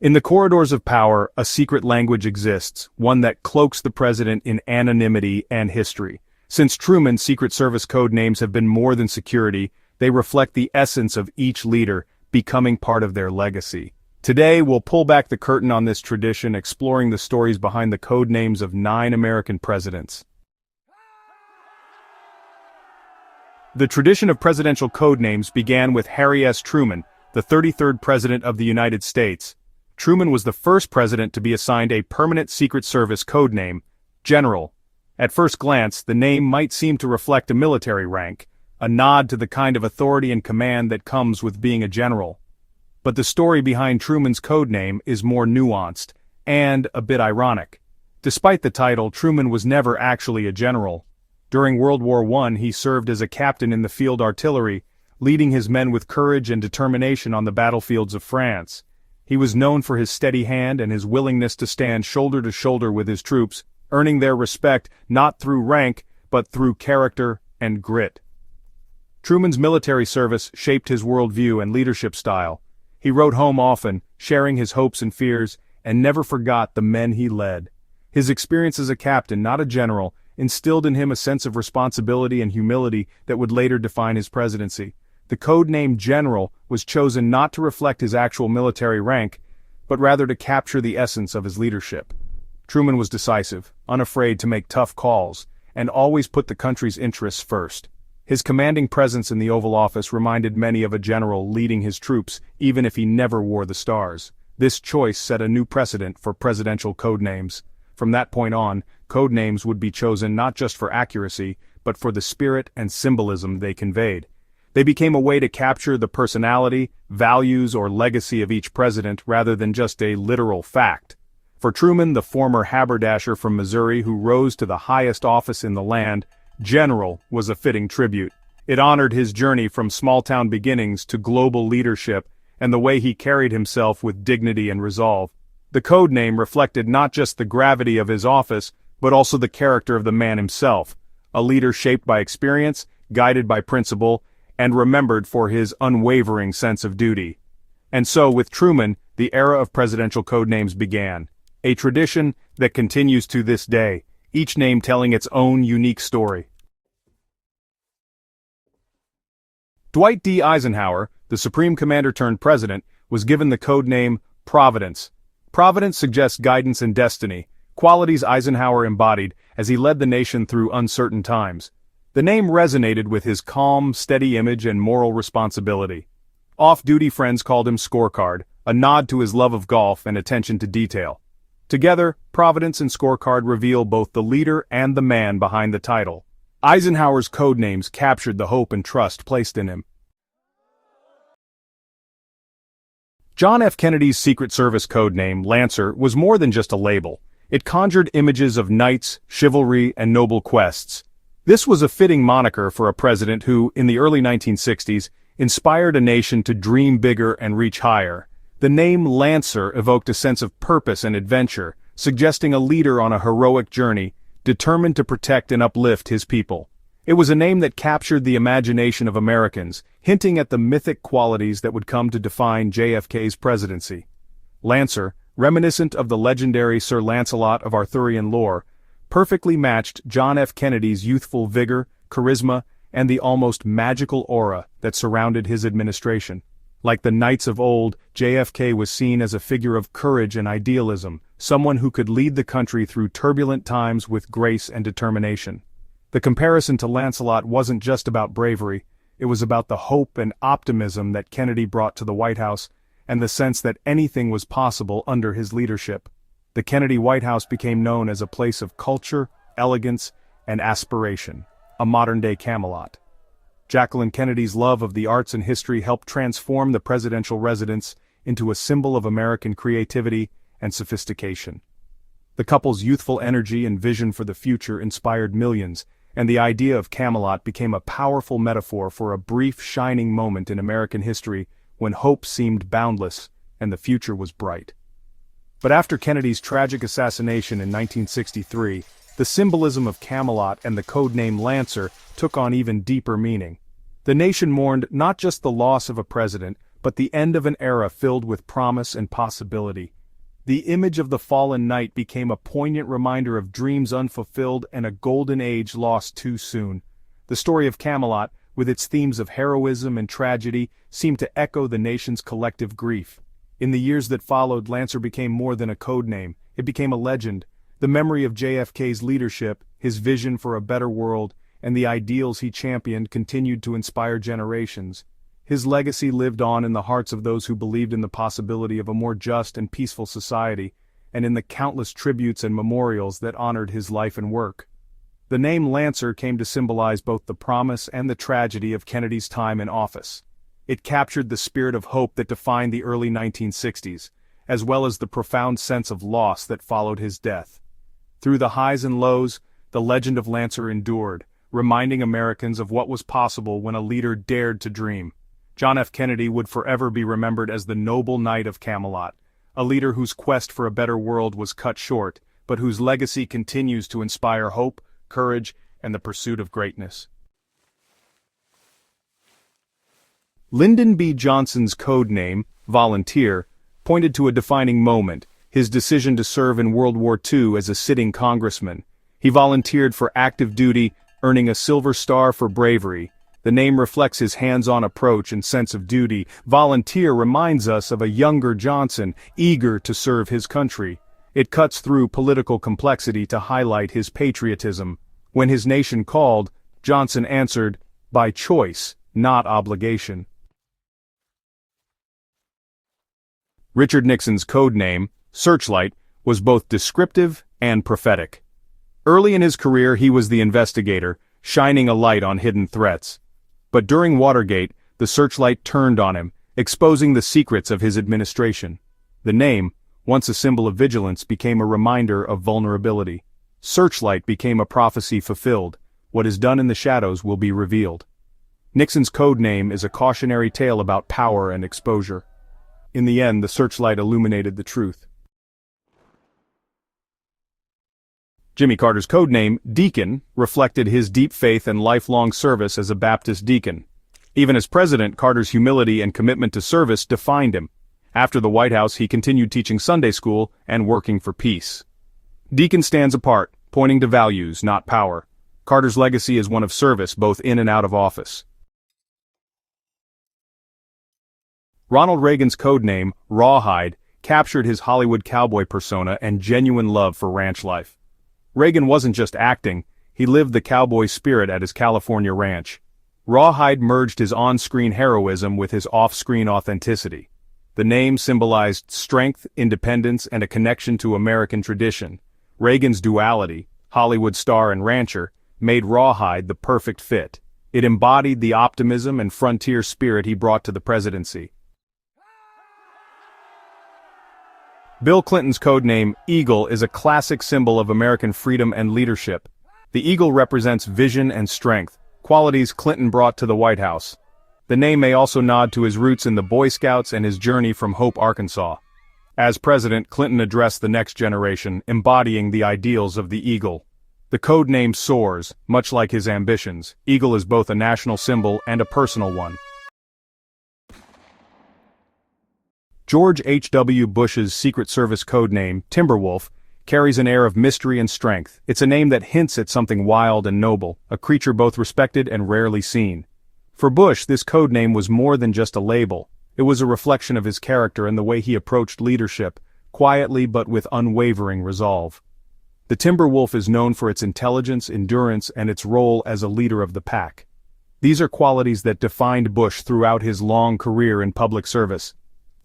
In the corridors of power, a secret language exists, one that cloaks the president in anonymity and history. Since Truman's Secret Service code names have been more than security, they reflect the essence of each leader, becoming part of their legacy. Today, we'll pull back the curtain on this tradition, exploring the stories behind the code names of 9 American presidents. The tradition of presidential code names began with Harry S. Truman, the 33rd President of the United States. Truman was the first president to be assigned a permanent Secret Service code name, General. At first glance, the name might seem to reflect a military rank, a nod to the kind of authority and command that comes with being a general. But the story behind Truman's code name is more nuanced, and a bit ironic. Despite the title, Truman was never actually a general. During World War I, he served as a captain in the field artillery, leading his men with courage and determination on the battlefields of France. He was known for his steady hand and his willingness to stand shoulder to shoulder with his troops, earning their respect not through rank, but through character and grit. Truman's military service shaped his worldview and leadership style. He wrote home often, sharing his hopes and fears, and never forgot the men he led. His experience as a captain, not a general, instilled in him a sense of responsibility and humility that would later define his presidency. The code name General was chosen not to reflect his actual military rank, but rather to capture the essence of his leadership. Truman was decisive, unafraid to make tough calls, and always put the country's interests first. His commanding presence in the Oval Office reminded many of a general leading his troops, even if he never wore the stars. This choice set a new precedent for presidential code names. From that point on, code names would be chosen not just for accuracy, but for the spirit and symbolism they conveyed. They became a way to capture the personality, values, or legacy of each president rather than just a literal fact. For Truman, the former haberdasher from Missouri who rose to the highest office in the land, General was a fitting tribute. It honored his journey from small-town beginnings to global leadership and the way he carried himself with dignity and resolve. The code name reflected not just the gravity of his office, but also the character of the man himself, a leader shaped by experience, guided by principle, and remembered for his unwavering sense of duty. And so, with Truman, the era of presidential code names began, a tradition that continues to this day, each name telling its own unique story. Dwight D. Eisenhower, the Supreme Commander-turned-President, was given the code name Providence. Providence suggests guidance and destiny, qualities Eisenhower embodied as he led the nation through uncertain times. The name resonated with his calm, steady image and moral responsibility. Off-duty friends called him Scorecard, a nod to his love of golf and attention to detail. Together, Providence and Scorecard reveal both the leader and the man behind the title. Eisenhower's code names captured the hope and trust placed in him. John F. Kennedy's Secret Service code name, Lancer, was more than just a label. It conjured images of knights, chivalry, and noble quests. This was a fitting moniker for a president who, in the early 1960s, inspired a nation to dream bigger and reach higher. The name Lancer evoked a sense of purpose and adventure, suggesting a leader on a heroic journey, determined to protect and uplift his people. It was a name that captured the imagination of Americans, hinting at the mythic qualities that would come to define JFK's presidency. Lancer, reminiscent of the legendary Sir Lancelot of Arthurian lore, perfectly matched John F. Kennedy's youthful vigor, charisma, and the almost magical aura that surrounded his administration. Like the knights of old, JFK was seen as a figure of courage and idealism, someone who could lead the country through turbulent times with grace and determination. The comparison to Lancelot wasn't just about bravery, it was about the hope and optimism that Kennedy brought to the White House, and the sense that anything was possible under his leadership. The Kennedy White House became known as a place of culture, elegance, and aspiration, a modern-day Camelot. Jacqueline Kennedy's love of the arts and history helped transform the presidential residence into a symbol of American creativity and sophistication. The couple's youthful energy and vision for the future inspired millions, and the idea of Camelot became a powerful metaphor for a brief, shining moment in American history when hope seemed boundless and the future was bright. But after Kennedy's tragic assassination in 1963, the symbolism of Camelot and the codename Lancer took on even deeper meaning. The nation mourned not just the loss of a president, but the end of an era filled with promise and possibility. The image of the fallen knight became a poignant reminder of dreams unfulfilled and a golden age lost too soon. The story of Camelot, with its themes of heroism and tragedy, seemed to echo the nation's collective grief. In the years that followed, Lancer became more than a code name. It became a legend. The memory of JFK's leadership, his vision for a better world, and the ideals he championed continued to inspire generations. His legacy lived on in the hearts of those who believed in the possibility of a more just and peaceful society, and in the countless tributes and memorials that honored his life and work. The name Lancer came to symbolize both the promise and the tragedy of Kennedy's time in office. It captured the spirit of hope that defined the early 1960s, as well as the profound sense of loss that followed his death. Through the highs and lows, the legend of Lancer endured, reminding Americans of what was possible when a leader dared to dream. John F. Kennedy would forever be remembered as the noble Knight of Camelot, a leader whose quest for a better world was cut short, but whose legacy continues to inspire hope, courage, and the pursuit of greatness. Lyndon B. Johnson's code name, Volunteer, pointed to a defining moment, his decision to serve in World War II as a sitting congressman. He volunteered for active duty, earning a Silver Star for bravery. The name reflects his hands-on approach and sense of duty. Volunteer reminds us of a younger Johnson, eager to serve his country. It cuts through political complexity to highlight his patriotism. When his nation called, Johnson answered, by choice, not obligation. Richard Nixon's code name, Searchlight, was both descriptive and prophetic. Early in his career he was the investigator, shining a light on hidden threats. But during Watergate, the searchlight turned on him, exposing the secrets of his administration. The name, once a symbol of vigilance, became a reminder of vulnerability. Searchlight became a prophecy fulfilled. What is done in the shadows will be revealed. Nixon's code name is a cautionary tale about power and exposure. In the end, the searchlight illuminated the truth. Jimmy Carter's code name, Deacon, reflected his deep faith and lifelong service as a Baptist deacon. Even as president, Carter's humility and commitment to service defined him. After the White House, he continued teaching Sunday school and working for peace. Deacon stands apart, pointing to values, not power. Carter's legacy is one of service both in and out of office. Ronald Reagan's code name, Rawhide, captured his Hollywood cowboy persona and genuine love for ranch life. Reagan wasn't just acting, he lived the cowboy spirit at his California ranch. Rawhide merged his on-screen heroism with his off-screen authenticity. The name symbolized strength, independence, and a connection to American tradition. Reagan's duality, Hollywood star and rancher, made Rawhide the perfect fit. It embodied the optimism and frontier spirit he brought to the presidency. Bill Clinton's code name, Eagle, is a classic symbol of American freedom and leadership. The eagle represents vision and strength, qualities Clinton brought to the White House. The name may also nod to his roots in the Boy Scouts and his journey from Hope, Arkansas. As president, Clinton addressed the next generation, embodying the ideals of the eagle. The code name soars, much like his ambitions. Eagle is both a national symbol and a personal one. George H.W. Bush's Secret Service code name, Timberwolf, carries an air of mystery and strength. It's a name that hints at something wild and noble, a creature both respected and rarely seen. For Bush, this code name was more than just a label. It was a reflection of his character and the way he approached leadership, quietly but with unwavering resolve. The Timberwolf is known for its intelligence, endurance, and its role as a leader of the pack. These are qualities that defined Bush throughout his long career in public service.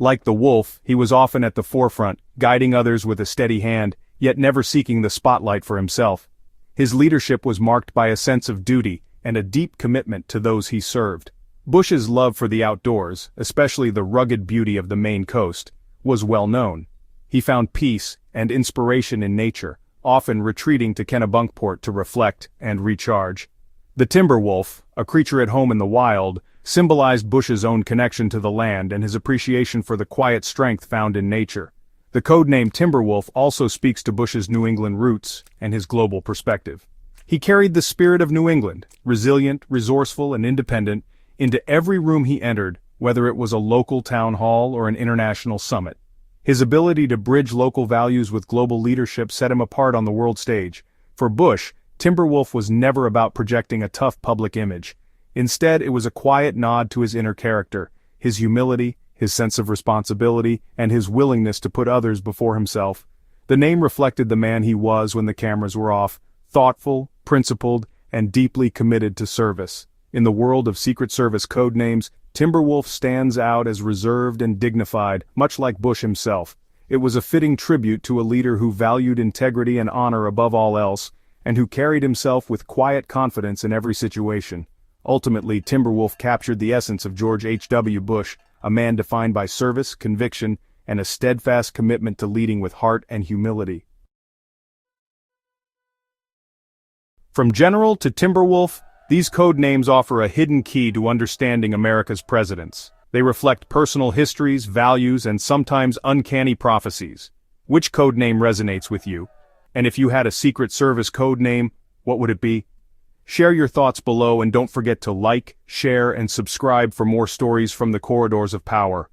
Like the wolf, he was often at the forefront, guiding others with a steady hand, yet never seeking the spotlight for himself. His leadership was marked by a sense of duty and a deep commitment to those he served. Bush's love for the outdoors, especially the rugged beauty of the Maine coast, was well known. He found peace and inspiration in nature, often retreating to Kennebunkport to reflect and recharge. The Timberwolf, a creature at home in the wild, symbolized Bush's own connection to the land and his appreciation for the quiet strength found in nature. The codename Timberwolf also speaks to Bush's New England roots and his global perspective. He carried the spirit of New England, resilient, resourceful, and independent, into every room he entered, whether it was a local town hall or an international summit. His ability to bridge local values with global leadership set him apart on the world stage. For Bush, Timberwolf was never about projecting a tough public image. Instead, it was a quiet nod to his inner character, his humility, his sense of responsibility, and his willingness to put others before himself. The name reflected the man he was when the cameras were off, thoughtful, principled, and deeply committed to service. In the world of Secret Service code names, Timberwolf stands out as reserved and dignified, much like Bush himself. It was a fitting tribute to a leader who valued integrity and honor above all else, and who carried himself with quiet confidence in every situation. Ultimately, Timberwolf captured the essence of George H.W. Bush, a man defined by service, conviction, and a steadfast commitment to leading with heart and humility. From General to Timberwolf, these code names offer a hidden key to understanding America's presidents. They reflect personal histories, values, and sometimes uncanny prophecies. Which code name resonates with you? And if you had a Secret Service code name, what would it be? Share your thoughts below and don't forget to like, share, and subscribe for more stories from the corridors of power.